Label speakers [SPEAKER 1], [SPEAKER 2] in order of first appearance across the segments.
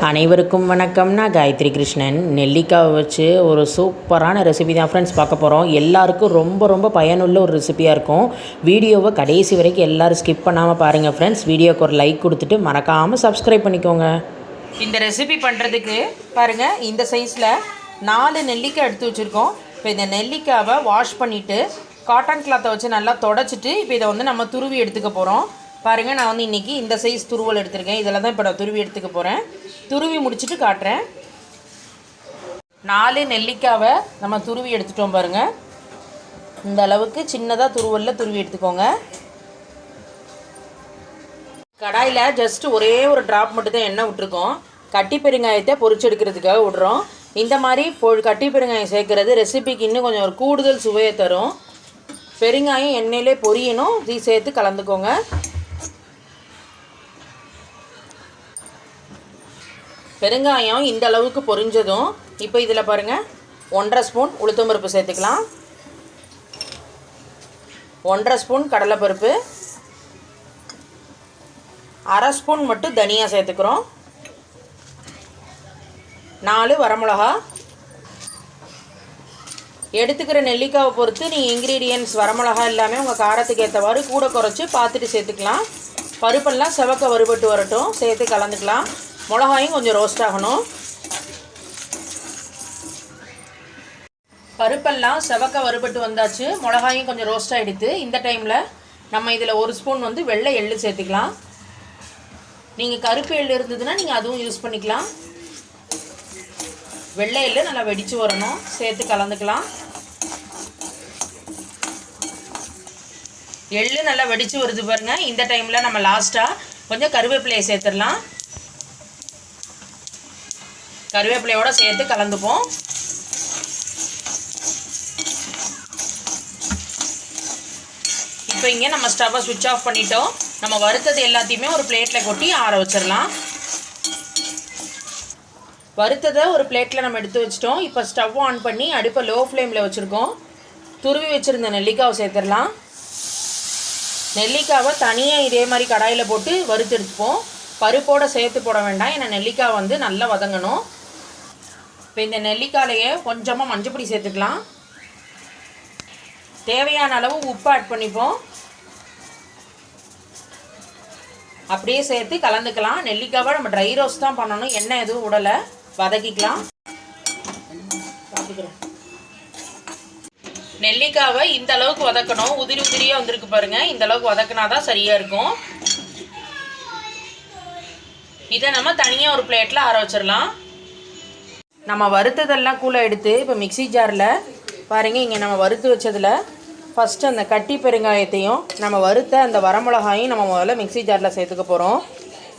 [SPEAKER 1] அனைவருக்கும் வணக்கம். நான் காயத்ரி கிருஷ்ணன். நெல்லிக்காவை வச்சு ஒரு சூப்பரான ரெசிபி தான் ஃப்ரெண்ட்ஸ் பார்க்க போகிறோம். எல்லாருக்கும் ரொம்ப ரொம்ப பயனுள்ள ஒரு ரெசிபியாக இருக்கும். வீடியோவை கடைசி வரைக்கும் எல்லோரும் ஸ்கிப் பண்ணாமல் பாருங்கள் ஃப்ரெண்ட்ஸ். வீடியோக்கு ஒரு லைக் கொடுத்துட்டு மறக்காமல் சப்ஸ்கிரைப் பண்ணிக்கோங்க. இந்த ரெசிபி பண்ணுறதுக்கு பாருங்கள், இந்த சைஸில் 4 நெல்லிக்காய் எடுத்து வச்சுருக்கோம். இப்போ இந்த நெல்லிக்காவை வாஷ் பண்ணிவிட்டு காட்டன் கிளாத்தை வச்சு நல்லா தொடச்சிட்டு இப்போ இதை வந்து நம்ம துருவி எடுத்துக்க போகிறோம். பாருங்கள், நான் வந்து இன்றைக்கி இந்த சைஸ் துருவல் எடுத்திருக்கேன். இதில் தான் இப்போ நான் துருவி எடுத்துக்க போகிறேன். துருவி முடிச்சுட்டு காட்டுறேன். 4 நெல்லிக்காவை நம்ம துருவி எடுத்துட்டோம் பாருங்கள். இந்த அளவுக்கு சின்னதாக துருவலில் துருவி எடுத்துக்கோங்க. கடாயில் ஜஸ்ட்டு ஒரே ஒரு ட்ராப் மட்டும் தான் எண்ணெய் விட்டுருக்கோம். கட்டி பெருங்காயத்தை பொரிச்சு எடுக்கிறதுக்காக விடுறோம். இந்த மாதிரி கட்டி பெருங்காயம் சேர்க்குறது ரெசிபிக்கு இன்னும் கொஞ்சம் ஒரு கூடுதல் சுவையை தரும். பெருங்காயம் எண்ணெயிலே பொரியணும், இது சேர்த்து கலந்துக்கோங்க. பெருங்காயம் இந்த அளவுக்கு பொரிஞ்சதும் இப்போ இதில் பாருங்கள், 1.5 ஸ்பூன் உளுத்தம்பருப்பு சேர்த்துக்கலாம், 1.5 ஸ்பூன் கடலைப்பருப்பு, 1/2 ஸ்பூன் மட்டும் தனியா சேர்த்துக்கிறோம், 4 வரமிளகா. எடுத்துக்கிற நெல்லிக்காவை பொறுத்து நீங்கள் இன்க்ரீடியன்ட்ஸ் வரமிளகா எல்லாமே உங்கள் காரத்துக்கு ஏற்றவாறு கூட குறைச்சி பார்த்துட்டு சேர்த்துக்கலாம். பருப்பெல்லாம் செவக்க வறுபட்டு வரட்டும், சேர்த்து கலந்துக்கலாம். மிளகாயும் கொஞ்சம் ரோஸ்ட் ஆகணும். பருப்பெல்லாம் செவக்க வறுபட்டு வந்தாச்சு, மிளகாயும் கொஞ்சம் ரோஸ்ட் ஆகிடுது. இந்த டைமில் நம்ம இதில் 1 ஸ்பூன் வந்து வெள்ளை எள்ளு சேர்த்துக்கலாம். நீங்கள் கருப்பு எள்ளு இருந்ததுன்னா நீங்கள் அதுவும் யூஸ் பண்ணிக்கலாம். வெள்ளை எள்ளு நல்லா வெடித்து வரணும், சேர்த்து கலந்துக்கலாம். எள்ளு நல்லா வெடித்து வருது பாருங்கள். இந்த டைமில் நம்ம லாஸ்ட்டாக கொஞ்சம் கருவேப்பிலையை சேர்த்துடலாம். கருவேப்பிலையோடு சேர்த்து கலந்துப்போம். இப்போ இங்கே நம்ம ஸ்டவ்வை ஸ்விட்ச் ஆஃப் பண்ணிட்டோம். நம்ம வறுத்தது எல்லாத்தையுமே ஒரு பிளேட்டில் கொட்டி ஆற வச்சிடலாம். வறுத்ததை ஒரு பிளேட்டில் நம்ம எடுத்து வச்சிட்டோம். இப்போ ஸ்டவ் ஆன் பண்ணி அடுப்பை லோ ஃப்ளேமில் வச்சுருக்கோம். துருவி வச்சுருந்த நெல்லிக்காவை சேர்த்துடலாம். நெல்லிக்காவை தனியாக இதே மாதிரி கடாயில் போட்டு வறுத்து எடுத்துப்போம். பருப்போடு சேர்த்து போட வேண்டாம், ஏன்னா நெல்லிக்காய் வந்து நல்லா வதங்கணும். இப்போ இந்த நெல்லிக்காயிலையே கொஞ்சமாக மஞ்சப்பொடி சேர்த்துக்கலாம். தேவையான அளவு உப்பு ஆட் பண்ணிப்போம். அப்படியே சேர்த்து கலந்துக்கலாம். நெல்லிக்காவை நம்ம ட்ரை ரோஸ்ட் தான் பண்ணணும், எண்ணெய் எதுவும் விடலை. வதக்கிக்கலாம். நெல்லிக்காவை இந்த அளவுக்கு வதக்கணும். உதிரி உதிரியாக வந்திருக்கு பாருங்கள். இந்த அளவுக்கு வதக்கினா தான் சரியாக இருக்கும். இதை நம்ம தனியாக ஒரு பிளேட்டில் ஆற வச்சிடலாம். நம்ம வறுத்ததெல்லாம் கூழ எடுத்து இப்போ மிக்சி ஜாரில் பாருங்கள், இங்கே நம்ம வறுத்து வச்சதில் ஃபஸ்ட்டு அந்த கட்டி பெருங்காயத்தையும் நம்ம வறுத்த அந்த வரமிளகாயும் நம்ம முதல்ல மிக்சி ஜாரில் சேர்த்துக்க போகிறோம்.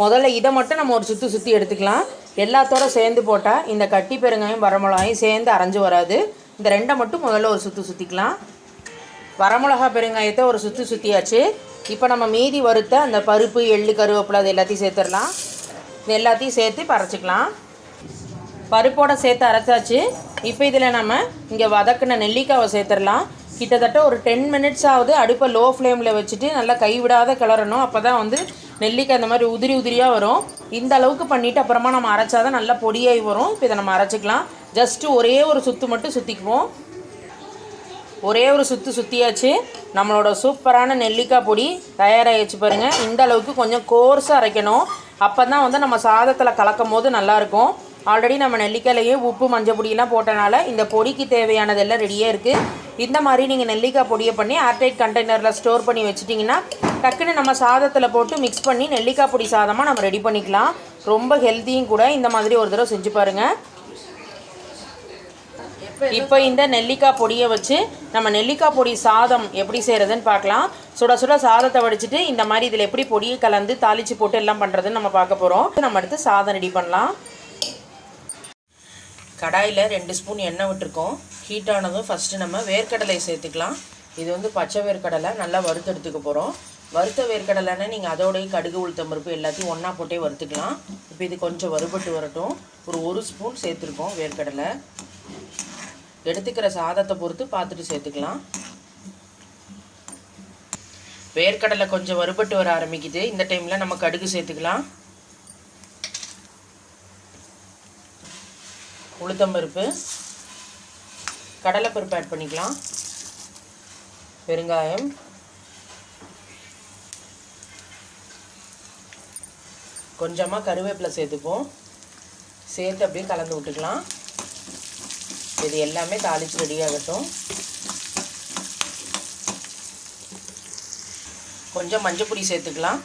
[SPEAKER 1] முதல்ல இதை மட்டும் நம்ம ஒரு சுற்றி எடுத்துக்கலாம். எல்லாத்தோடு சேர்ந்து போட்டால் இந்த கட்டி பெருங்காயம் வரமிளகாயும் சேர்ந்து அரைஞ்சு வராது. இந்த 2 மட்டும் முதல்ல ஒரு சுற்றிக்கலாம். வரமிளகா பெருங்காயத்தை ஒரு சுற்றியாச்சு. இப்போ நம்ம மீதி வறுத்த அந்த பருப்பு எள்ளு கருவேப்பிலை அது எல்லாத்தையும் சேர்த்துடலாம். இது எல்லாத்தையும் சேர்த்து பறைச்சிக்கலாம். பருப்போடு சேர்த்து அரைச்சாச்சு. இப்போ இதில் நம்ம இங்கே வதக்கின நெல்லிக்காவை சேர்த்துடலாம். கிட்டத்தட்ட ஒரு 10 மினிட்ஸ் ஆகுது. அடுப்பை லோ ஃப்ளேமில் வச்சுட்டு நல்லா கைவிடாத கிளறணும். அப்போ தான் வந்து நெல்லிக்காய் இந்த மாதிரி உதிரியாக வரும். இந்த அளவுக்கு பண்ணிவிட்டு அப்புறமா நம்ம அரைச்சாதான் நல்லா பொடியாகி வரும். இப்போ இதை நம்ம அரைச்சிக்கலாம். ஜஸ்ட்டு ஒரே ஒரு சுற்று மட்டும் சுற்றிக்குவோம். ஒரே ஒரு சுற்றியாச்சு. நம்மளோட சூப்பரான நெல்லிக்காய் பொடி தயாராகிடுச்சு பாருங்கள். இந்த அளவுக்கு கொஞ்சம் கோர்ஸாக அரைக்கணும். அப்போ தான் வந்து நம்ம சாதத்தில் கலக்கும் போது நல்லாயிருக்கும். ஆல்ரெடி நம்ம நெல்லிக்காயிலேயே உப்பு மஞ்சள் பொடியெல்லாம் போட்டனால இந்த பொடிக்கு தேவையானதெல்லாம் ரெடியாக இருக்குது. இந்த மாதிரி நீங்கள் நெல்லிக்காய் பொடியை பண்ணி ஏர்டைட் கண்டெய்னரில் ஸ்டோர் பண்ணி வச்சுட்டிங்கன்னா டக்குன்னு நம்ம சாதத்தில் போட்டு மிக்ஸ் பண்ணி நெல்லிக்காய் பொடி சாதமாக நம்ம ரெடி பண்ணிக்கலாம். ரொம்ப ஹெல்த்தியும் கூட. இந்த மாதிரி ஒரு தடவை செஞ்சு பாருங்கள். இப்போ இந்த நெல்லிக்காய் பொடியை வச்சு நம்ம நெல்லிக்காய் பொடி சாதம் எப்படி செய்கிறதுன்னு பார்க்கலாம். சுட சாதத்தை வடிச்சிட்டு இந்த மாதிரி இதில் எப்படி பொடியை கலந்து தாளித்து போட்டு எல்லாம் பண்ணுறதுன்னு நம்ம பார்க்க போகிறோம். நம்ம அடுத்து சாதம் ரெடி பண்ணலாம். கடாயில் 2 ஸ்பூன் எண்ணெய் விட்டுருக்கோம். ஹீட் ஆனதும் ஃபஸ்ட்டு நம்ம வேர்க்கடலை சேர்த்துக்கலாம். இது வந்து பச்சை வேர்க்கடலை நல்லா வறுத்து எடுத்துக்க போகிறோம். வறுத்த வேர்க்கடலைன்னா நீங்கள் அதோடய கடுகு உளுத்தம்பருப்பு எல்லாத்தையும் ஒன்றா போட்டே வறுத்துக்கலாம். இப்போ இது கொஞ்சம் வறுபட்டு வரட்டும். ஒரு 1 ஸ்பூன் சேர்த்துருக்கோம் வேர்க்கடலை. எடுத்துக்கிற சாதத்தை பொறுத்து பார்த்துட்டு சேர்த்துக்கலாம். வேர்க்கடலை கொஞ்சம் வறுபட்டு வர ஆரம்பிக்குது. இந்த டைமில் நம்ம கடுகு சேர்த்துக்கலாம். உளுத்தம்பருப்பு, கடலைப்பருப்பு ஆட் பண்ணிக்கலாம், பெருங்காயம், கொஞ்சமாக கருவேப்பிலை சேர்த்துப்போம். சேர்த்து அப்படியே கலந்து விட்டுக்கலாம். இது எல்லாமே தாளித்து ரெடி ஆகட்டும். கொஞ்சம் மஞ்சள் பொடி சேர்த்துக்கலாம்.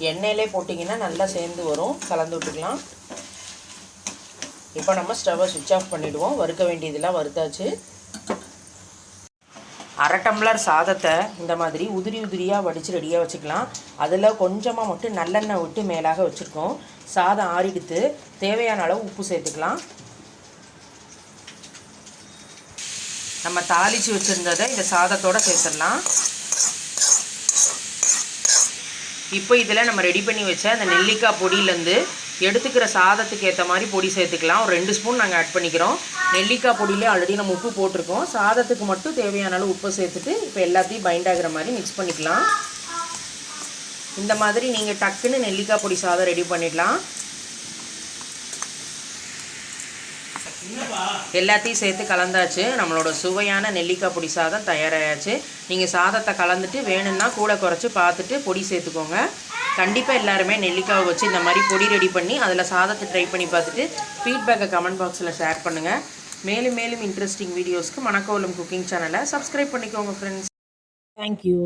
[SPEAKER 1] எண்ணெயிலே போட்டிங்கன்னா நல்லா சேர்ந்து வரும். கலந்து விட்டுக்கலாம். இப்போ நம்ம ஸ்டவ்வை சுவிட்ச் ஆஃப் பண்ணிவிடுவோம். வறுக்க வேண்டியதெல்லாம் வறுத்தாச்சு. அரை டம்ளர் சாதத்தை இந்த மாதிரி உதிரி உதிரியாக வடித்து ரெடியாக வச்சுக்கலாம். அதில் கொஞ்சமாக மட்டும் நல்லெண்ணெய் விட்டு மேலாக வச்சுருக்கோம். சாதம் ஆறிடுத்து. தேவையான அளவு உப்பு சேர்த்துக்கலாம். நம்ம தாளித்து வச்சுருந்ததை இந்த சாதத்தோடு சேர்த்துடலாம். இப்போ இதில் நம்ம ரெடி பண்ணி வச்ச அந்த நெல்லிக்காய் பொடியிலேருந்து எடுத்துக்கிற சாதத்துக்கு ஏற்ற மாதிரி பொடி சேர்த்துக்கலாம். ஒரு 2 ஸ்பூன் நாங்கள் ஆட் பண்ணிக்கிறோம். நெல்லிக்காய் பொடியிலே ஆல்ரெடி நம்ம உப்பு போட்டிருக்கோம். சாதத்துக்கு மட்டும் தேவையான அளவு உப்பு சேர்த்துட்டு இப்போ எல்லாத்தையும் பைண்ட் ஆகிற மாதிரி மிக்ஸ் பண்ணிக்கலாம். இந்த மாதிரி நீங்கள் டக்குன்னு நெல்லிக்காய் பொடி சாதம் ரெடி பண்ணிடலாம். எல்லாத்தையும் சேர்த்து கலந்தாச்சு. நம்மளோட சுவையான நெல்லிக்காய் பொடி சாதம் தயாராகியாச்சு. நீங்கள் சாதத்தை கலந்துட்டு வேணும்னா கூட குறைச்சி பார்த்துட்டு பொடி சேர்த்துக்கோங்க. கண்டிப்பாக எல்லாருமே நெல்லிக்காவை வச்சு இந்த மாதிரி பொடி ரெடி பண்ணி அதில் சாதத்தை ட்ரை பண்ணி பார்த்துட்டு ஃபீட்பேக்கை கமெண்ட் பாக்ஸில் ஷேர் பண்ணுங்கள். மேலும் மேலும் இன்ட்ரெஸ்டிங் வீடியோஸ்க்கு மணக்கோலம் குக்கிங் சேனலை சப்ஸ்கிரைப் பண்ணிக்கோங்க ஃப்ரெண்ட்ஸ். தேங்க்யூ.